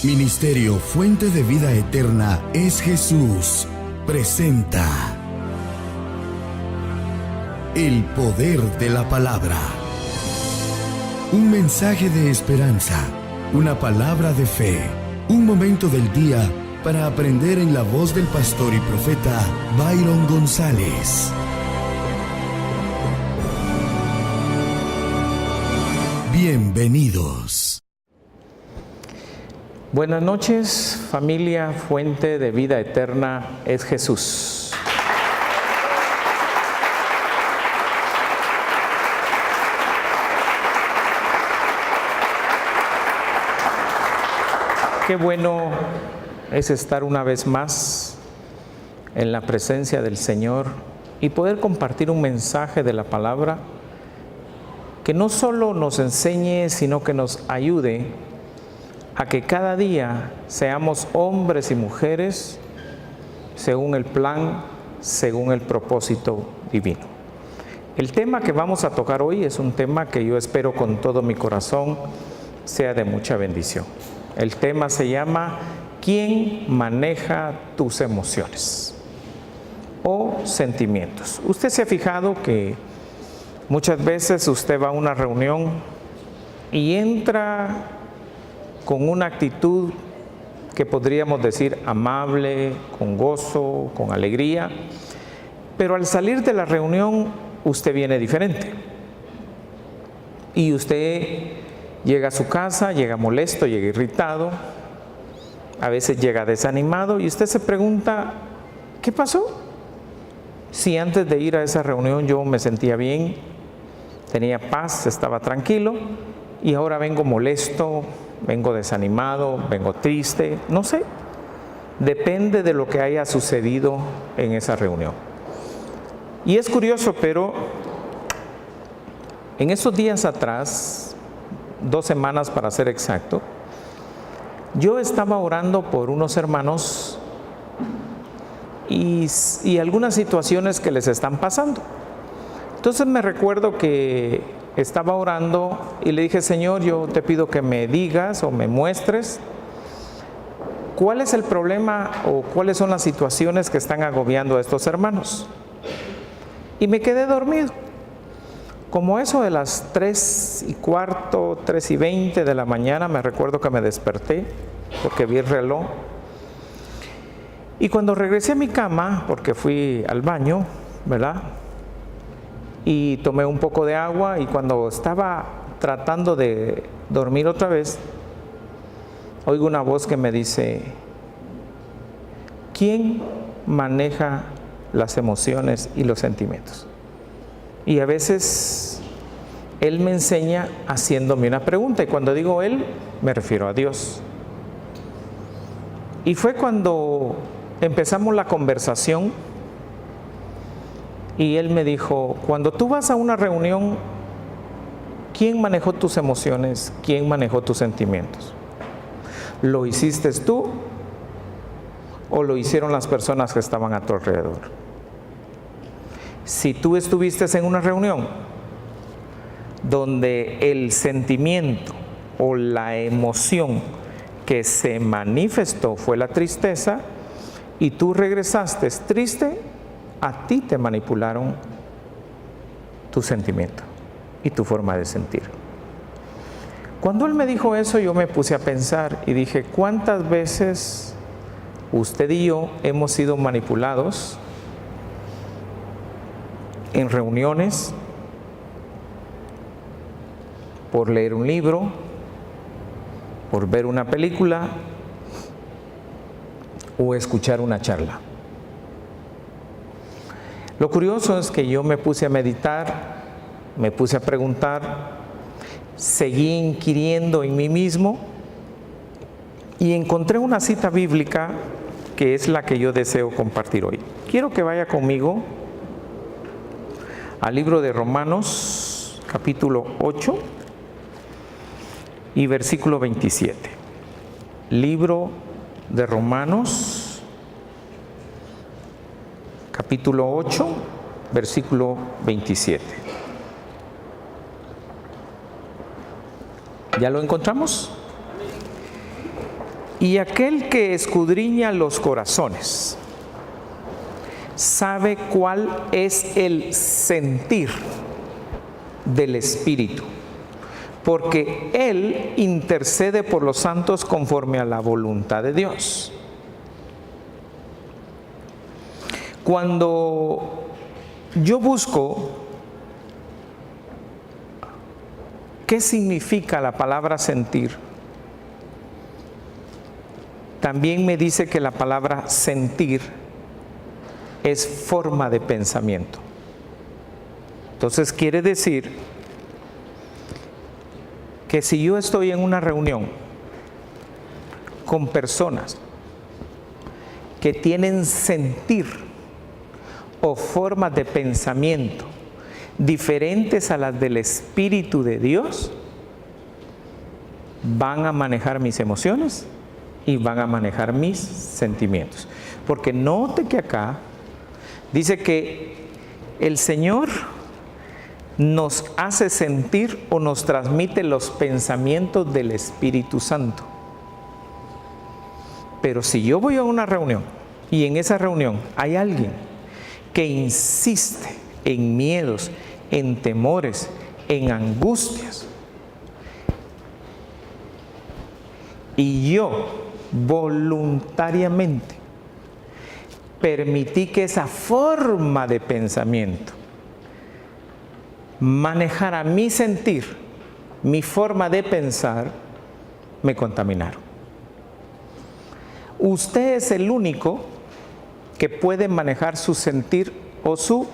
Ministerio Fuente de Vida Eterna es Jesús. Presenta el poder de la palabra. Un mensaje de esperanza, una palabra de fe, un momento del día para aprender en la voz del pastor y profeta Byron González. Bienvenidos. Buenas noches, familia Fuente de Vida Eterna es Jesús. Qué bueno es estar una vez más en la presencia del Señor y poder compartir un mensaje de la palabra que no solo nos enseñe, sino que nos ayude a que cada día seamos hombres y mujeres según el plan, según el propósito divino. El tema que vamos a tocar hoy es un tema que yo espero con todo mi corazón sea de mucha bendición. El tema se llama ¿Quién maneja tus emociones o sentimientos? Usted se ha fijado que muchas veces usted va a una reunión y entra con una actitud que podríamos decir amable, con gozo, con alegría, pero al salir de la reunión usted viene diferente. Y usted llega a su casa, llega molesto, llega irritado, a veces llega desanimado y usted se pregunta, ¿qué pasó? Si antes de ir a esa reunión yo me sentía bien, tenía paz, estaba tranquilo y ahora vengo molesto, vengo desanimado, vengo triste, no sé. Depende de lo que haya sucedido en esa reunión. Y es curioso, pero en esos días atrás, 2 semanas para ser exacto, yo estaba orando por unos hermanos y algunas situaciones que les están pasando. Entonces me recuerdo que estaba orando y le dije, Señor, yo te pido que me digas o me muestres cuál es el problema o cuáles son las situaciones que están agobiando a estos hermanos. Y me quedé dormido. Como eso de las 3:15, 3:20 de la mañana, me recuerdo que me desperté porque vi el reloj. Y cuando regresé a mi cama, porque fui al baño, ¿verdad? Y tomé un poco de agua y cuando estaba tratando de dormir otra vez, oigo una voz que me dice, ¿quién maneja las emociones y los sentimientos? Y a veces Él me enseña haciéndome una pregunta y cuando digo Él, me refiero a Dios. Y fue cuando empezamos la conversación y Él me dijo, cuando tú vas a una reunión, ¿quién manejó tus emociones? ¿Quién manejó tus sentimientos? ¿Lo hiciste tú o lo hicieron las personas que estaban a tu alrededor? Si tú estuviste en una reunión donde el sentimiento o la emoción que se manifestó fue la tristeza y tú regresaste triste, a ti te manipularon tu sentimiento y tu forma de sentir. Cuando Él me dijo eso, yo me puse a pensar y dije, ¿cuántas veces usted y yo hemos sido manipulados en reuniones, por leer un libro, por ver una película o escuchar una charla? Lo curioso es que yo me puse a meditar, me puse a preguntar, seguí inquiriendo en mí mismo y encontré una cita bíblica que es la que yo deseo compartir hoy. Quiero que vaya conmigo al libro de Romanos, capítulo 8 y versículo 27. Libro de Romanos, capítulo 8, versículo 27. ¿Ya lo encontramos? Y aquel que escudriña los corazones sabe cuál es el sentir del Espíritu, porque Él intercede por los santos conforme a la voluntad de Dios. Cuando yo busco qué significa la palabra sentir, también me dice que la palabra sentir es forma de pensamiento. Entonces quiere decir que si yo estoy en una reunión con personas que tienen sentir o formas de pensamiento diferentes a las del Espíritu de Dios, van a manejar mis emociones y van a manejar mis sentimientos. Porque note que acá dice que el Señor nos hace sentir o nos transmite los pensamientos del Espíritu Santo. Pero si yo voy a una reunión y en esa reunión hay alguien que insiste en miedos, en temores, en angustias, y yo voluntariamente permití que esa forma de pensamiento manejara mi sentir, mi forma de pensar, me contaminaron. Usted es el único que puede manejar su sentir o su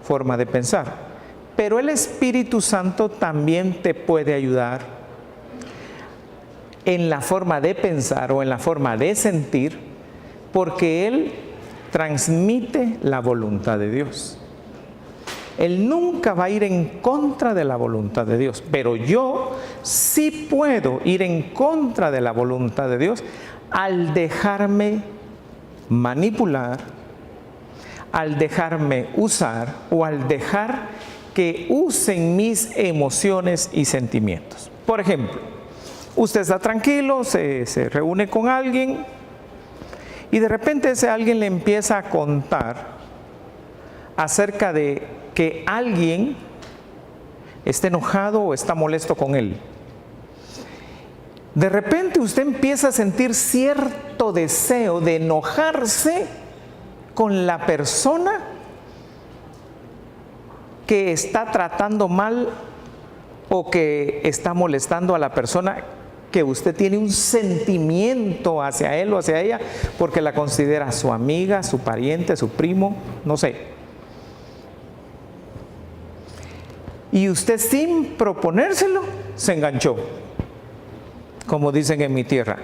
forma de pensar, pero el Espíritu Santo también te puede ayudar en la forma de pensar o en la forma de sentir, porque Él transmite la voluntad de Dios. Él nunca va a ir en contra de la voluntad de Dios, pero yo sí puedo ir en contra de la voluntad de Dios al dejarme manipular, al dejarme usar o al dejar que usen mis emociones y sentimientos. Por ejemplo, usted está tranquilo, se reúne con alguien y de repente ese alguien le empieza a contar acerca de que alguien está enojado o está molesto con él. De repente usted empieza a sentir cierto deseo de enojarse con la persona que está tratando mal o que está molestando a la persona que usted tiene un sentimiento hacia él o hacia ella porque la considera su amiga, su pariente, su primo, no sé. Y usted sin proponérselo se enganchó, como dicen en mi tierra,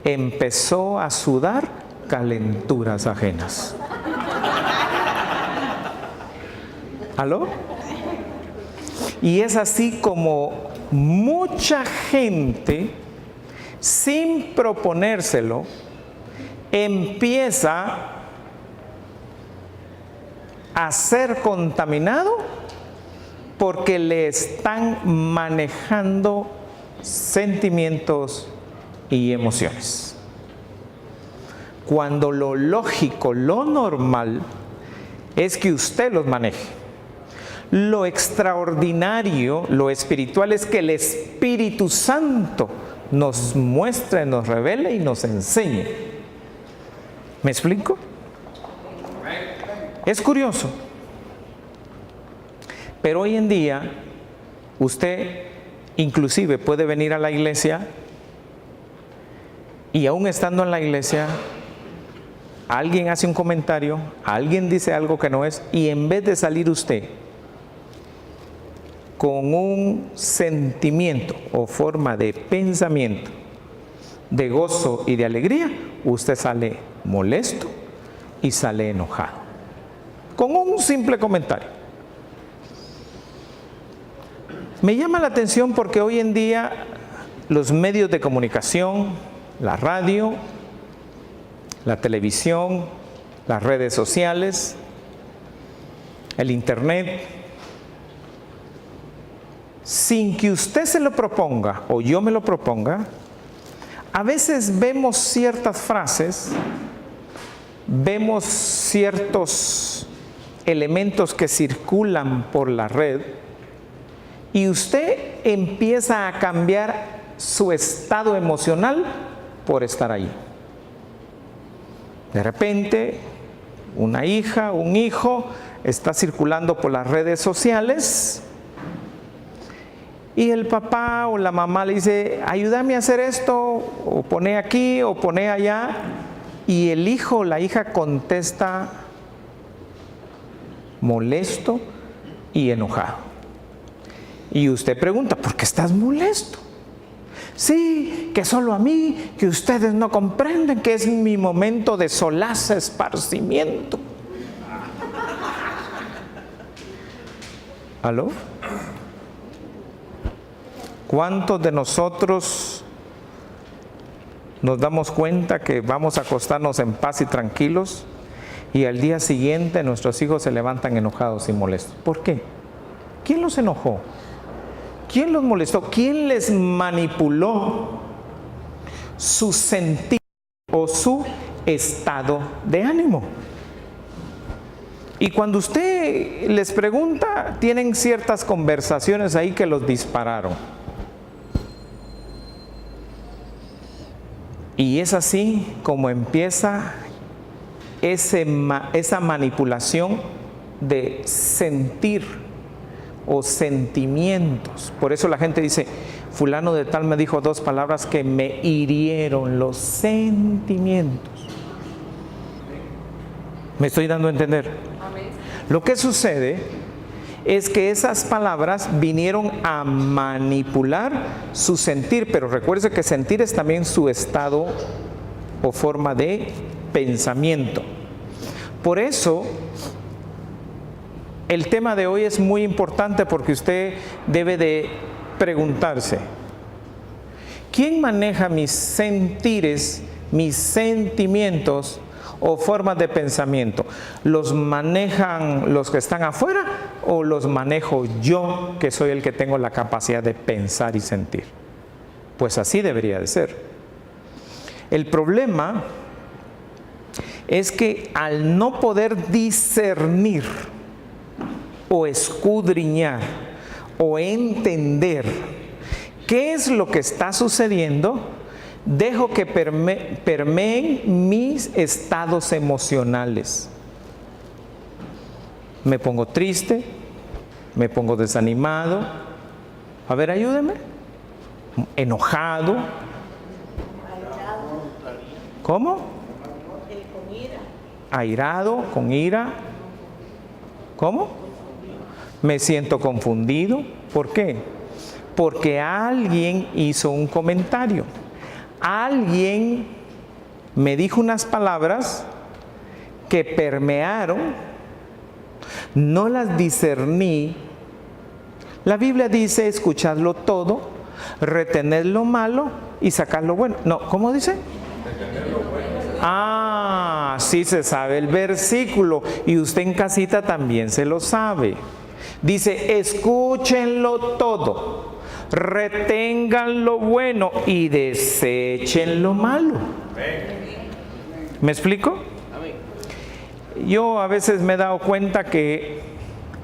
empezó a sudar calenturas ajenas. ¿Aló? Y es así como mucha gente, sin proponérselo, empieza a ser contaminado porque le están manejando sentimientos y emociones. Cuando lo lógico, lo normal, es que usted los maneje. Lo extraordinario, lo espiritual, es que el Espíritu Santo nos muestre, nos revele y nos enseñe. ¿Me explico? Es curioso. Pero hoy en día, usted inclusive puede venir a la iglesia y aún estando en la iglesia, alguien hace un comentario, alguien dice algo que no es, y en vez de salir usted con un sentimiento o forma de pensamiento, de gozo y de alegría, usted sale molesto y sale enojado, con un simple comentario. Me llama la atención porque hoy en día los medios de comunicación, la radio, la televisión, las redes sociales, el internet, sin que usted se lo proponga o yo me lo proponga, a veces vemos ciertas frases, vemos ciertos elementos que circulan por la red y usted empieza a cambiar su estado emocional por estar ahí. De repente, una hija, un hijo está circulando por las redes sociales y el papá o la mamá le dice, ayúdame a hacer esto, o pone aquí, o pone allá, y el hijo o la hija contesta molesto y enojado. Y usted pregunta, ¿por qué estás molesto? Sí, que solo a mí, que ustedes no comprenden que es mi momento de solaz, esparcimiento. ¿Aló? ¿Cuántos de nosotros nos damos cuenta que vamos a acostarnos en paz y tranquilos y al día siguiente nuestros hijos se levantan enojados y molestos? ¿Por qué? ¿Quién los enojó? ¿Quién los molestó? ¿Quién les manipuló su sentir o su estado de ánimo? Y cuando usted les pregunta, tienen ciertas conversaciones ahí que los dispararon. Y es así como empieza esa manipulación de sentir o sentimientos. Por eso la gente dice, fulano de tal me dijo 2 palabras que me hirieron los sentimientos. ¿Me estoy dando a entender? Amén. Lo que sucede es que esas palabras vinieron a manipular su sentir, pero recuerde que sentir es también su estado o forma de pensamiento. Por eso, el tema de hoy es muy importante porque usted debe de preguntarse, ¿quién maneja mis sentires, mis sentimientos o formas de pensamiento? ¿Los manejan los que están afuera o los manejo yo, que soy el que tengo la capacidad de pensar y sentir? Pues así debería de ser. El problema es que al no poder discernir o escudriñar o entender qué es lo que está sucediendo, dejo que permeen mis estados emocionales. Me pongo triste, me pongo desanimado, a ver, ayúdeme, enojado. ¿Cómo? Con ira. Airado, con ira. ¿Cómo? Me siento confundido. ¿Por qué? Porque alguien hizo un comentario. Alguien me dijo unas palabras que permearon, no las discerní. La Biblia dice, escuchadlo todo, retened lo malo y sacad lo bueno. No, ¿cómo dice? Ah, sí se sabe el versículo y usted en casita también se lo sabe. Dice, escúchenlo todo, retengan lo bueno y desechen lo malo. ¿Me explico? Yo a veces me he dado cuenta que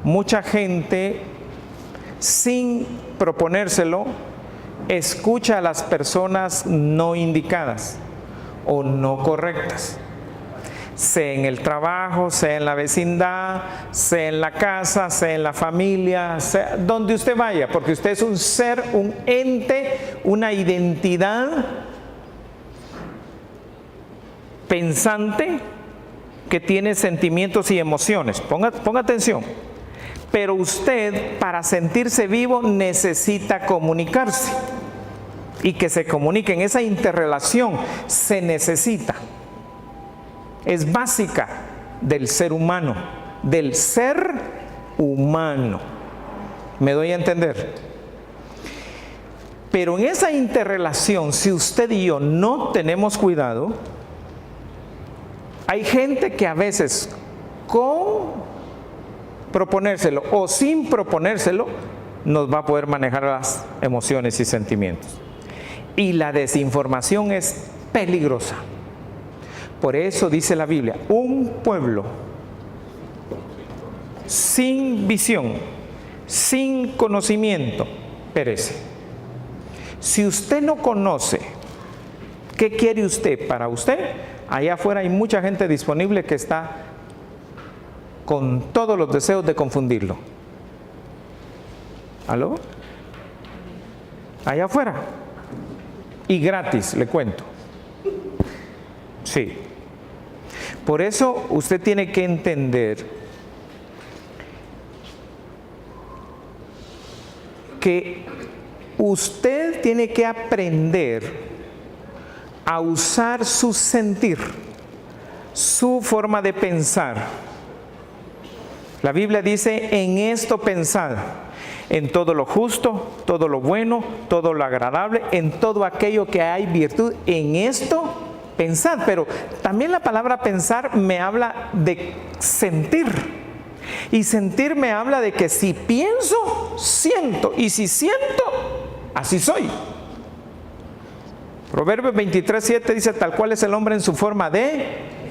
mucha gente, sin proponérselo, escucha a las personas no indicadas o no correctas, sea en el trabajo, sea en la vecindad, sea en la casa, sea en la familia, sea donde usted vaya, porque usted es un ser, un ente, una identidad pensante que tiene sentimientos y emociones. Ponga atención. Pero usted, para sentirse vivo, necesita comunicarse. Y que se comunique en esa interrelación se necesita. Es básica del ser humano, del ser humano. ¿Me doy a entender? Pero en esa interrelación, si usted y yo no tenemos cuidado, hay gente que a veces con proponérselo o sin proponérselo nos va a poder manejar las emociones y sentimientos. Y la desinformación es peligrosa. Por eso dice la Biblia, un pueblo sin visión, sin conocimiento, perece. Si usted no conoce qué quiere usted para usted, allá afuera hay mucha gente disponible que está con todos los deseos de confundirlo. ¿Aló? Allá afuera. Y gratis, le cuento. Sí. Por eso usted tiene que entender que usted tiene que aprender a usar su sentir, su forma de pensar. La Biblia dice, en esto pensad, en todo lo justo, todo lo bueno, todo lo agradable, en todo aquello que hay virtud, en esto pensad. Pero también la palabra pensar me habla de sentir. Y sentir me habla de que si pienso, siento. Y si siento, así soy. Proverbios 23:7 dice, tal cual es el hombre en su forma de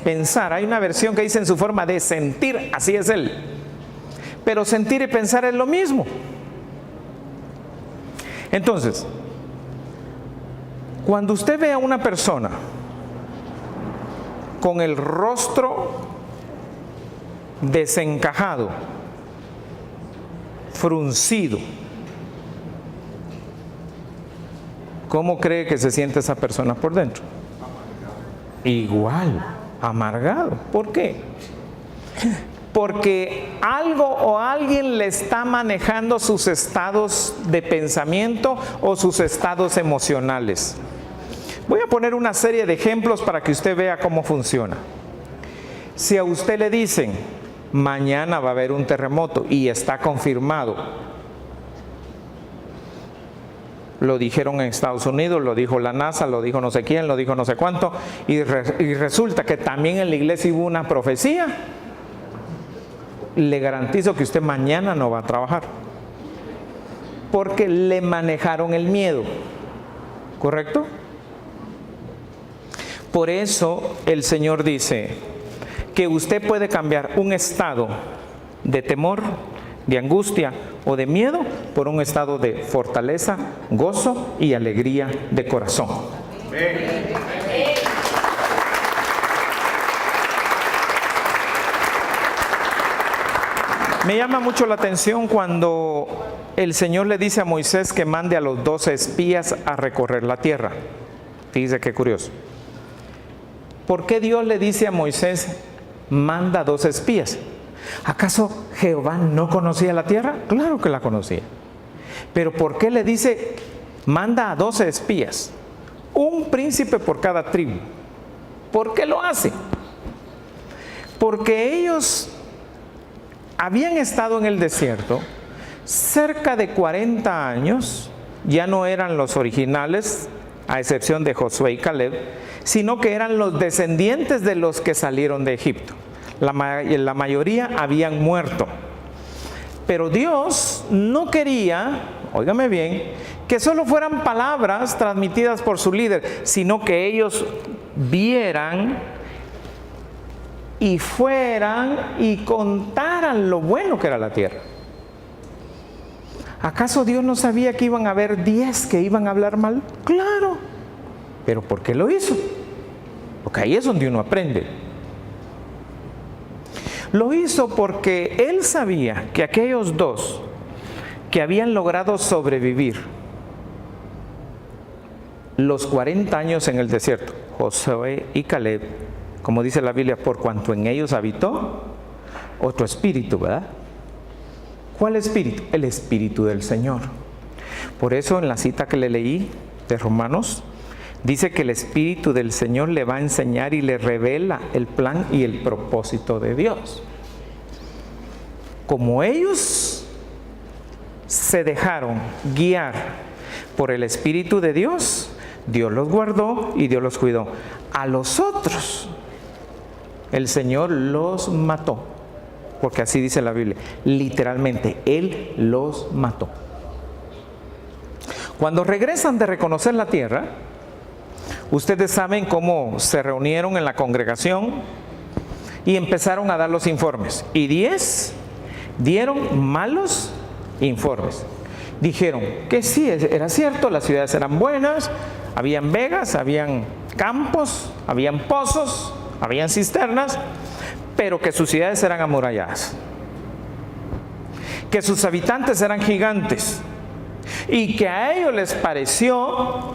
pensar. Hay una versión que dice en su forma de sentir, así es él. Pero sentir y pensar es lo mismo. Entonces, cuando usted ve a una persona con el rostro desencajado, fruncido, ¿cómo cree que se siente esa persona por dentro? Igual, amargado. ¿Por qué? Porque algo o alguien le está manejando sus estados de pensamiento o sus estados emocionales. Voy a poner una serie de ejemplos para que usted vea cómo funciona. Si a usted le dicen, mañana va a haber un terremoto y está confirmado, lo dijeron en Estados Unidos, lo dijo la NASA, lo dijo no sé quién, lo dijo no sé cuánto, y resulta que también en la iglesia hubo una profecía, le garantizo que usted mañana no va a trabajar, porque le manejaron el miedo, ¿correcto? Por eso el Señor dice que usted puede cambiar un estado de temor, de angustia o de miedo por un estado de fortaleza, gozo y alegría de corazón. Me llama mucho la atención cuando el Señor le dice a Moisés que mande a los 12 espías a recorrer la tierra. Fíjese qué curioso. ¿Por qué Dios le dice a Moisés, manda 12 espías? ¿Acaso Jehová no conocía la tierra? Claro que la conocía. Pero ¿por qué le dice, manda a 12 espías? Un príncipe por cada tribu. ¿Por qué lo hace? Porque ellos habían estado en el desierto cerca de 40 años, ya no eran los originales, a excepción de Josué y Caleb, sino que eran los descendientes de los que salieron de Egipto. La mayoría habían muerto. Pero Dios no quería, óigame bien, que solo fueran palabras transmitidas por su líder, sino que ellos vieran y fueran y contaran lo bueno que era la tierra. ¿Acaso Dios no sabía que iban a haber 10 que iban a hablar mal? Claro. ¿Pero por qué lo hizo? Porque ahí es donde uno aprende. Lo hizo porque Él sabía que aquellos 2 que habían logrado sobrevivir los 40 años en el desierto, Josué y Caleb, como dice la Biblia, por cuanto en ellos habitó otro espíritu, ¿verdad? ¿Cuál espíritu? El Espíritu del Señor. Por eso en la cita que le leí de Romanos, dice que el Espíritu del Señor le va a enseñar y le revela el plan y el propósito de Dios. Como ellos se dejaron guiar por el Espíritu de Dios, Dios los guardó y Dios los cuidó. A los otros, el Señor los mató. Porque así dice la Biblia, literalmente, Él los mató. Cuando regresan de reconocer la tierra, ustedes saben cómo se reunieron en la congregación y empezaron a dar los informes. Y 10 dieron malos informes. Dijeron que sí, era cierto, las ciudades eran buenas, habían vegas, habían campos, habían pozos, habían cisternas, pero que sus ciudades eran amuralladas, que sus habitantes eran gigantes y que a ellos les pareció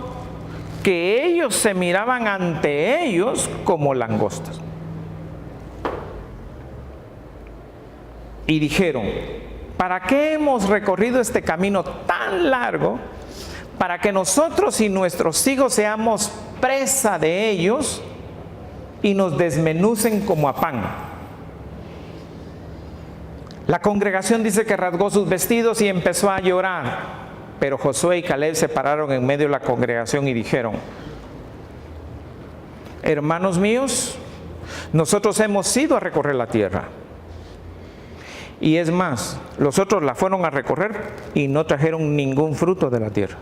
que ellos se miraban ante ellos como langostas. Y dijeron: ¿para qué hemos recorrido este camino tan largo para que nosotros y nuestros hijos seamos presa de ellos y nos desmenucen como a pan? La congregación dice que rasgó sus vestidos y empezó a llorar. Pero Josué y Caleb se pararon en medio de la congregación y dijeron: hermanos míos, nosotros hemos ido a recorrer la tierra. Y es más, los otros la fueron a recorrer y no trajeron ningún fruto de la tierra.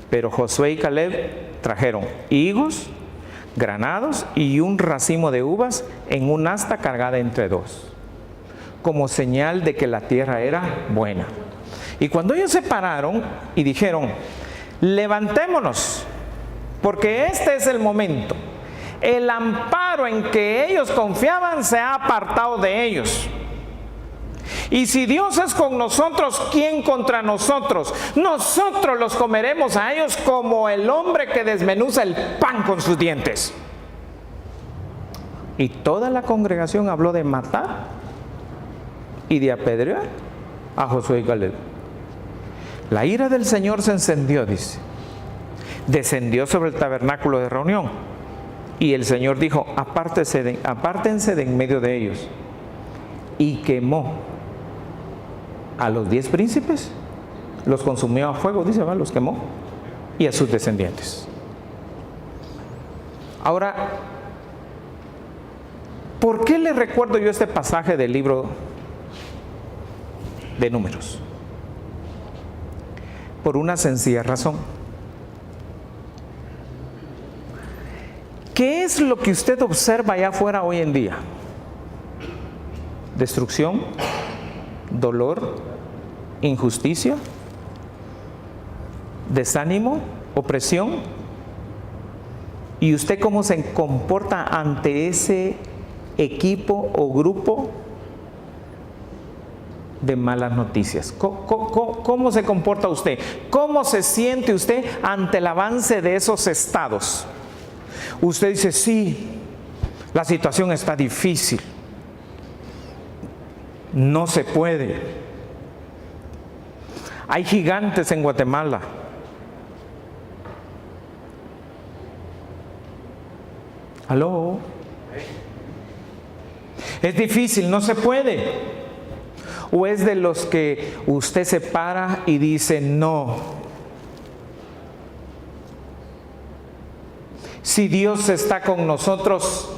Pero Josué y Caleb trajeron higos, granados y un racimo de uvas en un asta cargada entre dos, como señal de que la tierra era buena. Y cuando ellos se pararon y dijeron: levantémonos, porque este es el momento. El amparo en que ellos confiaban se ha apartado de ellos. Y si Dios es con nosotros, ¿quién contra nosotros? Nosotros los comeremos a ellos como el hombre que desmenuza el pan con sus dientes. Y toda la congregación habló de matar y de apedrear a Josué y Caleb. La ira del Señor se encendió, dice. Descendió sobre el tabernáculo de reunión. Y el Señor dijo: apártense de en medio de ellos. Y quemó a los 10 príncipes, los consumió a fuego, dice, ¿va? Los quemó, y a sus descendientes. Ahora, ¿por qué le recuerdo yo este pasaje del libro de Números? Por una sencilla razón. ¿Qué es lo que usted observa allá afuera hoy en día? Destrucción, dolor, injusticia, desánimo, opresión. ¿Y usted cómo se comporta ante ese equipo o grupo de malas noticias? ¿Cómo se comporta usted? ¿Cómo se siente usted ante el avance de esos estados? Usted dice: sí, la situación está difícil, no se puede, hay gigantes en Guatemala. ¿Aló? Es difícil, no se puede. ¿O es de los que usted se para y dice: no? Si Dios está con nosotros,